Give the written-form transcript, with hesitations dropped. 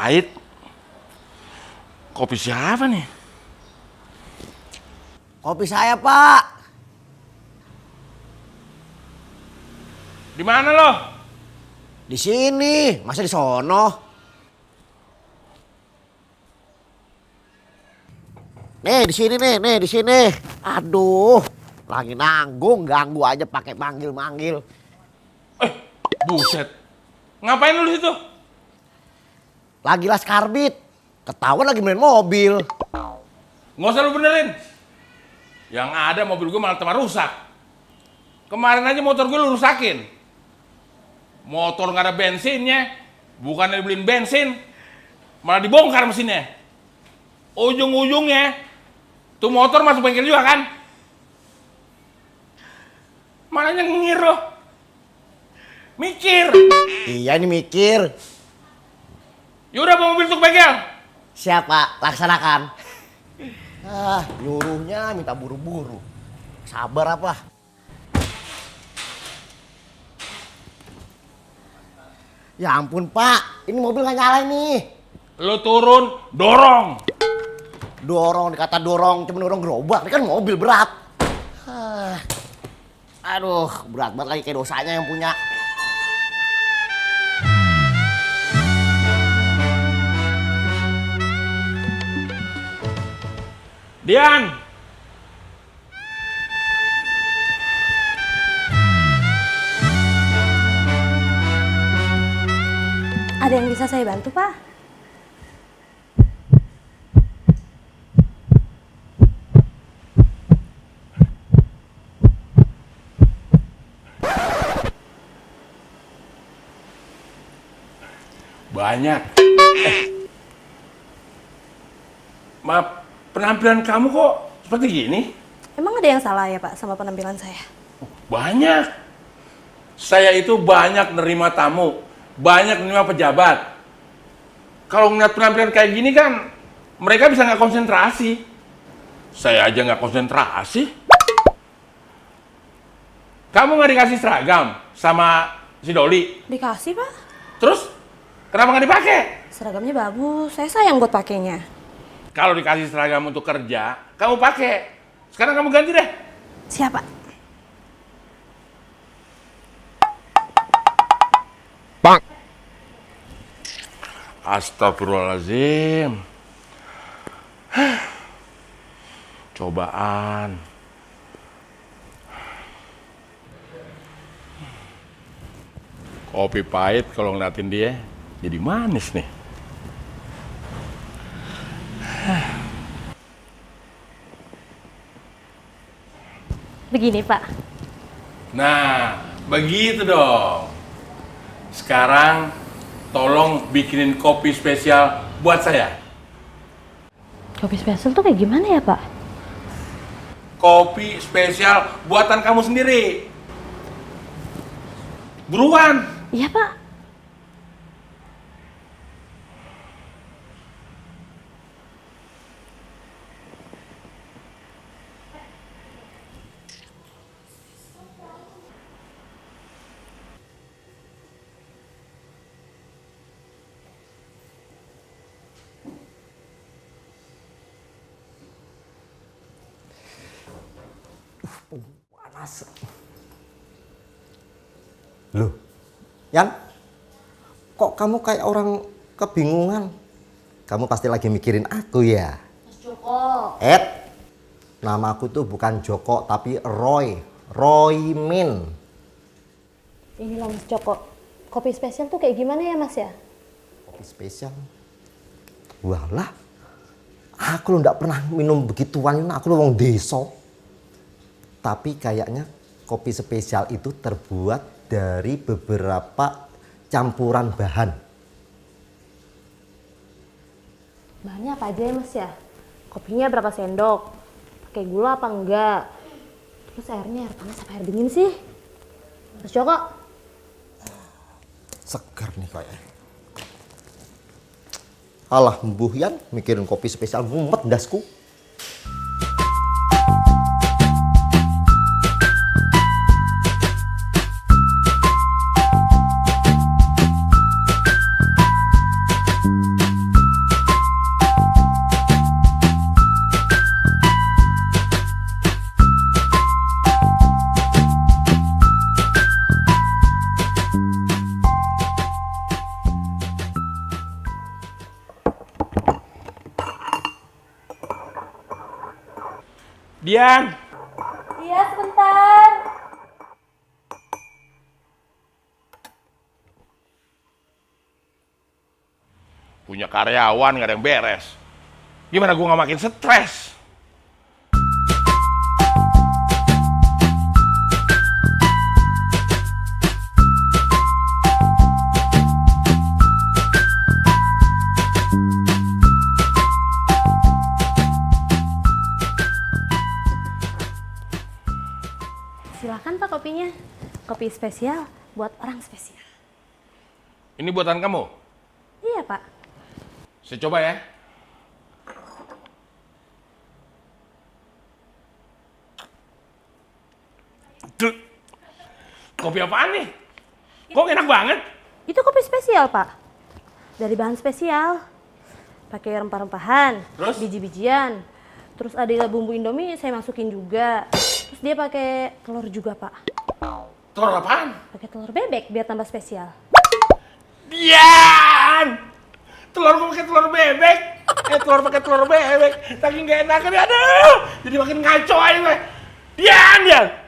pahit. Kopi siapa nih? Kopi saya, Pak. Di mana lo? Di sini, masa di sono? Nih, di sini nih, di sini. Aduh, lagi nanggung, ganggu aja pakai manggil-manggil. Buset. Ngapain lu di situ? Lagi las karbit. Ketahuan lagi main mobil. Nggak usah lu benerin. Yang ada mobil gue malah tambah rusak. Kemarin aja motor gue lu rusakin. Motor nggak ada bensinnya. Bukannya dibeliin bensin, malah dibongkar mesinnya. Ujung-ujungnya tuh motor masuk bengkel juga kan? Mana nyengir lo? Mikir. Iya, ini mikir. Yaudah bawa mobil tuh ke bengkel. Siapa? Laksanakan. Nyuruhnya minta buru-buru. Sabar apa? Ya ampun, Pak. Ini mobil nggak nyala nih. Lo turun, dorong. Dorong, dikata dorong, cuma dorong gerobak. Ini kan mobil berat. Aduh, berat banget lagi kayak dosanya yang punya. Dian. Ada yang bisa saya bantu, Pak? Banyak. Maaf, penampilan kamu kok seperti gini? Emang ada yang salah ya, Pak, sama penampilan saya? Banyak. Saya itu banyak nerima tamu, banyak nerima pejabat. Kalau ngeliat penampilan kayak gini kan, mereka bisa nggak konsentrasi. Saya aja nggak konsentrasi. Kamu nggak dikasih seragam sama si Doli? Dikasih, Pak. Terus, kenapa nggak dipakai? Seragamnya bagus, saya sayang buat pakainya. Kalau dikasih seragam untuk kerja, kamu pakai. Sekarang kamu ganti deh. Siapa? Bang. Astagfirullahaladzim. Cobaan. Kopi pahit kalau ngeliatin dia jadi manis nih. Begini, Pak. Nah, begitu dong. Sekarang tolong bikinin kopi spesial buat saya. Kopi spesial tuh kayak gimana ya, Pak? Kopi spesial buatan kamu sendiri. Buruan. Iya, Pak. Panas. Loh, Yan, kok kamu kayak orang kebingungan? Kamu pasti lagi mikirin aku ya? Mas Joko. Nama aku tuh bukan Joko tapi Roy Min. Ini loh Mas Joko. Kopi spesial tuh kayak gimana ya, Mas ya? Kopi spesial? Walah, aku lo nggak pernah minum begituan, aku lo wong deso. Tapi kayaknya kopi spesial itu terbuat dari beberapa campuran bahan. Bahannya apa aja ya, Mas ya? Kopinya berapa sendok? Pakai gula apa enggak? Terus airnya air panas apa air dingin sih? Mas Joko? Segar nih kayaknya. Alah, Mbuh Yan mikirin kopi spesial mumet dasku. Dian. Iya, sebentar. Punya karyawan nggak ada yang beres. Gimana gue nggak makin stres? Silakan Pak kopinya. Kopi spesial buat orang spesial. Ini buatan kamu? Iya Pak. Saya coba ya. Duh, kopi apaan nih? Kok enak banget? Itu kopi spesial Pak. Dari bahan spesial. Pakai rempah-rempahan, Terus? biji-bijian. Terus ada bumbu Indomie saya masukin juga. Terus dia pakai telur juga Pak. Telur apaan? Pakai telur bebek biar tambah spesial. Dian! Telur gue pakai telur bebek. Telur pakai telur bebek. Saking gak enak kan, aduh. Jadi makin ngaco aja gue. Dian, Dian!